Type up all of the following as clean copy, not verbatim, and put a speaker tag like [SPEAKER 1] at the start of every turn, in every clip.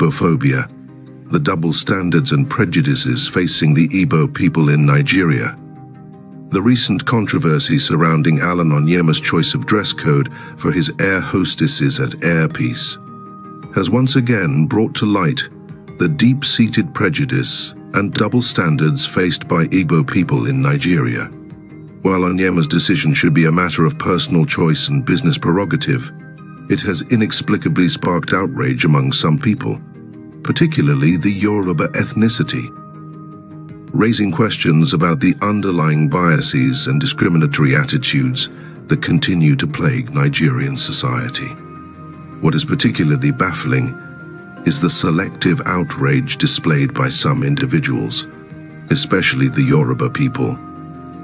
[SPEAKER 1] IGBOPHOBIA, the double standards and prejudices facing the Igbo people in Nigeria. The recent controversy surrounding Alan Onyema's choice of dress code for his air hostesses at Airpeace has once again brought to light the deep-seated prejudice and double standards faced by Igbo people in Nigeria. While Onyema's decision should be a matter of personal choice and business prerogative, it has inexplicably sparked outrage among some people, particularly the Yoruba ethnicity, raising questions about the underlying biases and discriminatory attitudes that continue to plague Nigerian society. What is particularly baffling is the selective outrage displayed by some individuals, especially the Yoruba people,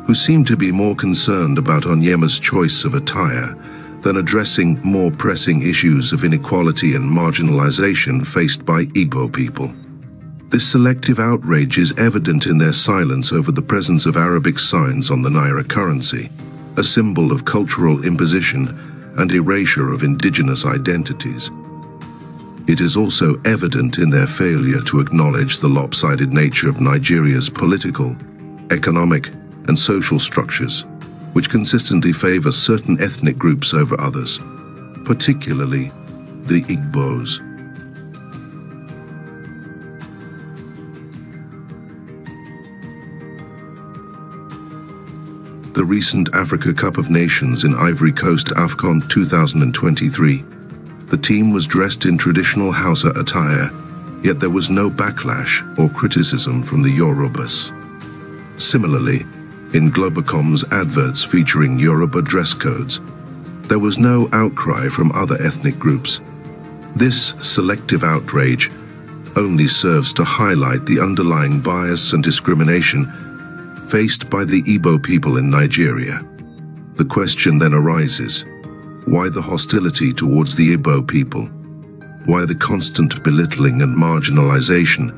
[SPEAKER 1] who seem to be more concerned about Onyema's choice of attire than addressing more pressing issues of inequality and marginalization faced by Igbo people. This selective outrage is evident in their silence over the presence of Arabic signs on the Naira currency, a symbol of cultural imposition and erasure of indigenous identities. It is also evident in their failure to acknowledge the lopsided nature of Nigeria's political, economic, and social structures, which consistently favor certain ethnic groups over others, particularly the Igbos. The recent Africa Cup of Nations in Ivory Coast AFCON 2023, the team was dressed in traditional Hausa attire, yet there was no backlash or criticism from the Yorubas. Similarly, in Globacom's adverts featuring Yoruba dress codes, there was no outcry from other ethnic groups. This selective outrage only serves to highlight the underlying bias and discrimination faced by the Igbo people in Nigeria. The question then arises, why the hostility towards the Igbo people? Why the constant belittling and marginalization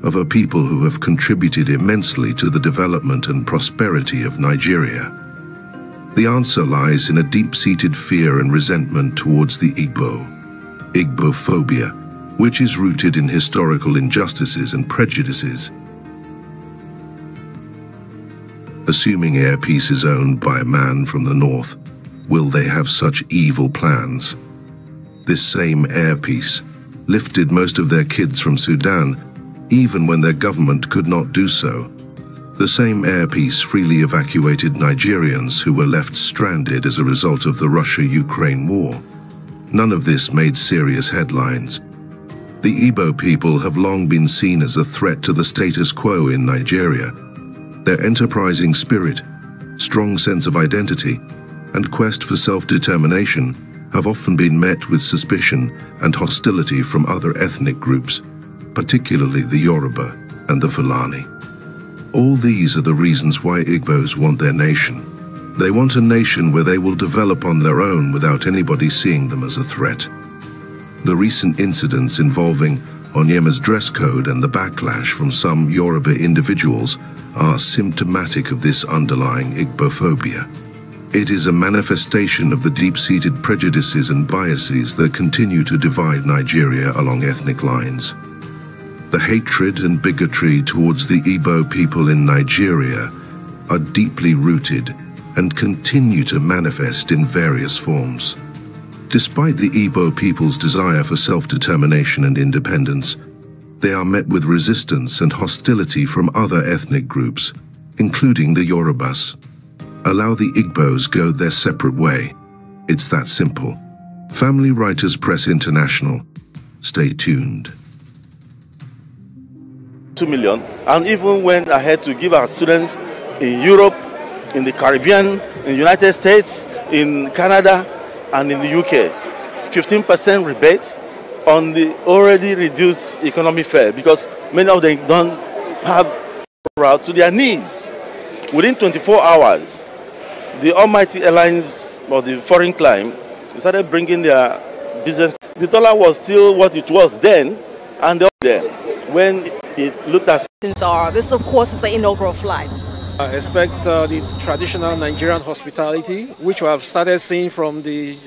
[SPEAKER 1] of a people who have contributed immensely to the development and prosperity of Nigeria? The answer lies in a deep-seated fear and resentment towards the IGBOPHOBIA, which is rooted in historical injustices and prejudices. Assuming Airpeace is owned by a man from the north, will they have such evil plans? This same Airpeace lifted most of their kids from Sudan, even when their government could not do so. The same Airpeace freely evacuated Nigerians who were left stranded as a result of the Russia-Ukraine war. None of this made serious headlines. The Igbo people have long been seen as a threat to the status quo in Nigeria. Their enterprising spirit, strong sense of identity, and quest for self-determination have often been met with suspicion and hostility from other ethnic groups, particularly the Yoruba and the Fulani. All these are the reasons why Igbos want their nation. They want a nation where they will develop on their own without anybody seeing them as a threat. The recent incidents involving Onyema's dress code and the backlash from some Yoruba individuals are symptomatic of this underlying Igbophobia. It is a manifestation of the deep-seated prejudices and biases that continue to divide Nigeria along ethnic lines. The hatred and bigotry towards the Igbo people in Nigeria are deeply rooted and continue to manifest in various forms. Despite the Igbo people's desire for self-determination and independence, they are met with resistance and hostility from other ethnic groups, including the Yorubas. Allow the Igbos go their separate way. It's that simple. Family Writers Press International. Stay tuned.
[SPEAKER 2] 2 million, and even went ahead to give our students in Europe, in the Caribbean, in the United States, in Canada, and in the UK, 15% rebate on the already reduced economy fare, because many of them don't have route to their knees. Within 24 hours, the almighty airlines or the foreign client started bringing their business. The dollar was still what it was then, and then when it looked at.
[SPEAKER 3] This, of course, is the inaugural flight.
[SPEAKER 4] I expect the traditional Nigerian hospitality, which we have started seeing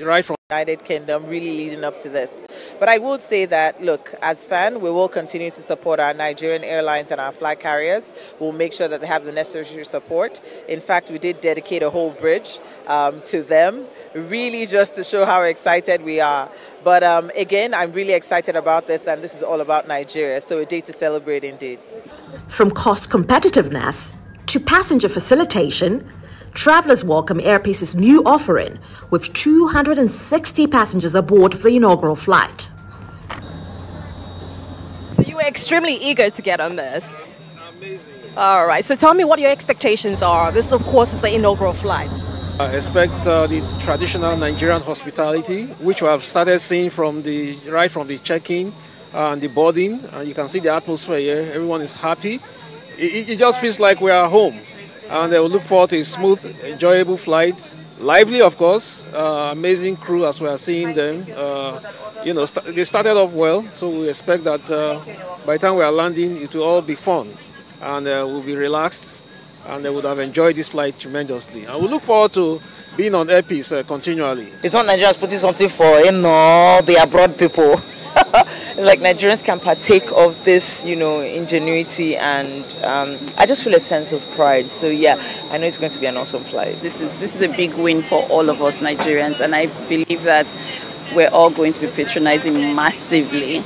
[SPEAKER 4] right from United Kingdom really leading up to this. But I would say that, look, as FAN, we will continue to support our Nigerian airlines and our flag carriers. We'll make sure that they have the necessary support. In fact, we did dedicate a whole bridge to them, really just to show how excited we are. But again, I'm really excited about this, and this is all about Nigeria, so a day to celebrate indeed.
[SPEAKER 5] From cost competitiveness to passenger facilitation, travelers welcome Air Peace's new offering with 260 passengers aboard for the inaugural flight.
[SPEAKER 3] So you were extremely eager to get on this. Amazing. All right, so tell me what your expectations are. This, of course, is the inaugural flight.
[SPEAKER 6] I expect the traditional Nigerian hospitality, which we have started seeing right from the check-in and the boarding. You can see the atmosphere here. Everyone is happy. It just feels like we are home. And I will look forward to a smooth, enjoyable flight. Lively, of course. Amazing crew as we are seeing them. They started off well, so we expect that by the time we are landing, it will all be fun. And we'll be relaxed, and they would have enjoyed this flight tremendously. And we look forward to being on Air Peace continually.
[SPEAKER 4] It's not Nigerians putting something for, the abroad people. It's like Nigerians can partake of this, ingenuity, and I just feel a sense of pride. So yeah, I know it's going to be an awesome flight.
[SPEAKER 7] This is a big win for all of us Nigerians, and I believe that we're all going to be patronizing massively.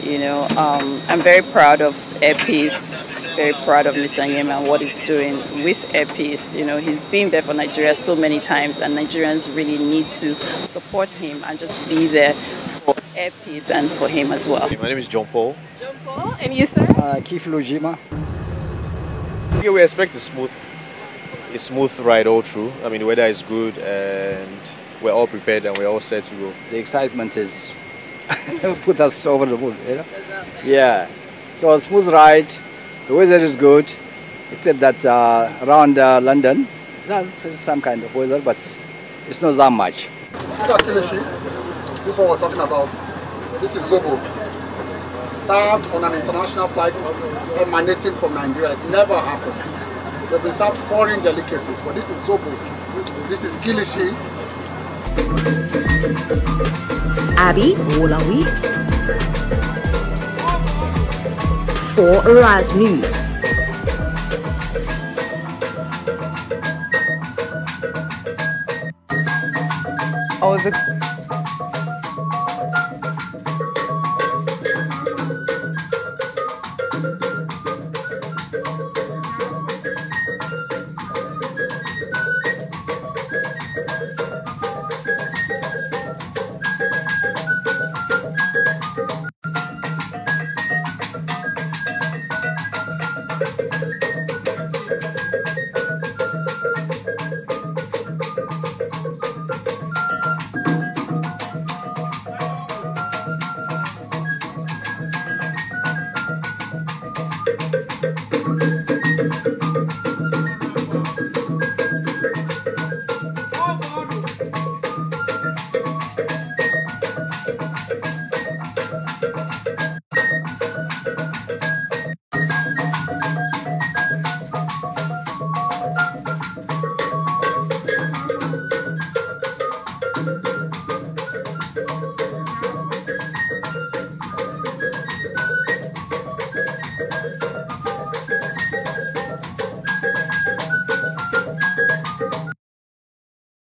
[SPEAKER 7] I'm very proud of Air Peace, very proud of Mr. Nyema and what he's doing with Air Peace. He's been there for Nigeria so many times, and Nigerians really need to support him and just be there for Air Peace and for him as well.
[SPEAKER 8] My name is John Paul.
[SPEAKER 3] John Paul, and you, sir?
[SPEAKER 9] Keith Lojima.
[SPEAKER 8] We expect a smooth ride all through. I mean, the weather is good, and we're all prepared and we're all set to go.
[SPEAKER 9] The excitement is put us over the moon, Yeah. So a smooth ride. The weather is good, except that around London, there's some kind of weather, but it's not that much.
[SPEAKER 10] This is what we're talking about. This is Zobo, served on an international flight emanating from Nigeria. It's never happened. We've been served foreign delicacies, but this is Zobo. This is Kilishi.
[SPEAKER 5] Abby Olawi for Arise News.
[SPEAKER 11] I was